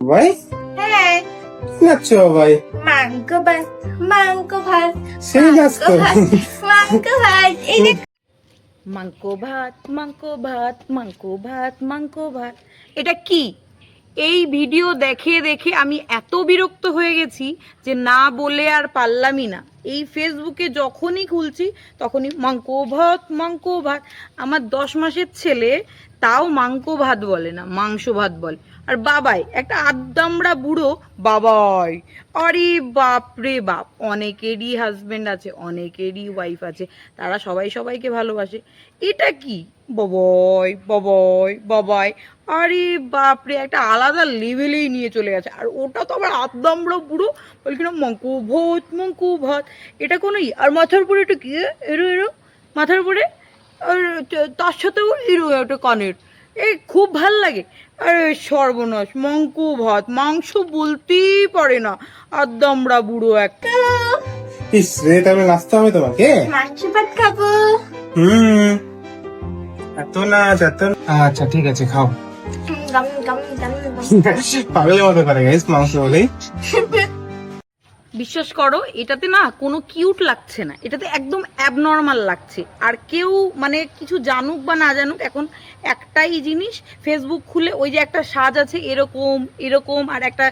ভাই হ্যাঁ, নাচছো ভাই মাংস ভাত, মাংস ভাত, সেই নাচ তো মাংস ভাত। এই যে মাংকো ভাত মাংকো ভাত মাংকো ভাত মাংকো ভাত, এটা কি? এই ভিডিও দেখে দেখে আমি এত বিরক্ত হয়ে গেছি যে না বলে আর পারলামই না। এই ফেসবুকে যখনই খুলছি তখনই মাংকো ভাত মাংকো ভাত। আমার 10 মাসের ছেলে তাও মাংকো ভাত বলে না, মাংস ভাত বলে। আর বাবাই একটা আদ্দামড়া বুড়ো বাবাই, আরে বাপ রে বাপ, অনেকেরই হাজবেন্ড আছে, অনেকেরই ওয়াইফ আছে, তারা সবাই সবাইকে ভালোবাসে। এটা কি ববয় ববয় ববাই, আরে বাপরে, একটা আলাদা লেভেলেই নিয়ে চলে গেছে। আর ওটা তো আবার আদ্দামড়া বুড়ো বলে কিনা মঙ্কু ভাত মঙ্কু ভাত। এটা কোনো আর মাথার উপরে এটা কি এরো এরো মাথার উপরে, আর তার সাথেও এরো একটা কানের, এই খুব ভাল লাগে। আরে সর্বনাশ, মঙ্কু ভাত, মাংস বলতেই পারে না, আদ্দামড়া বুড়ো একটা। ইস রে, তাহলে নাচতে হবে তোমাকে। মাংস ভাত খাবো। হুম, এত নাচ এত। আচ্ছা ঠিক আছে, খাও। গাম গাম গাম গাম। পাগলের মতো করে গাইস মাংস বলেই। বিশ্বাস করো, এটাতে না কোনো কিউট লাগছে না, এটাতে একদম অ্যাবনর্মাল লাগছে। আর কেউ মানে কিছু জানুক বা না জানুক, এখন একটাই জিনিস, ফেসবুক খুলে ওই যে একটা সাজ আছে এরকম এরকম, আর একটা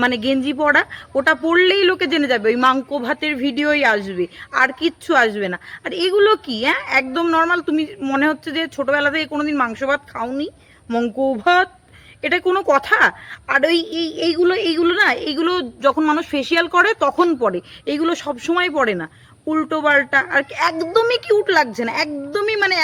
মানে গেঞ্জি পরা, ওটা পরলেই লোকে জেনে যাবে ওই মাংকো ভাতের ভিডিওই আসবে, আর কিচ্ছু আসবে না। আর এগুলো কি, হ্যাঁ একদম নর্মাল। তুমি মনে হচ্ছে যে ছোটবেলা থেকে কোনোদিন মাংস ভাত খাওনি, মঙ্কো ভাত, এটা কোনো কথা? আর ওই এইগুলো এইগুলো না, এইগুলো যখন মানুষ ফেসিয়াল করে তখন পরে, এইগুলো সব সময় পরে না, উল্টো পাল্টা। আর একদমই কিউট লাগছে না, একদমই মানে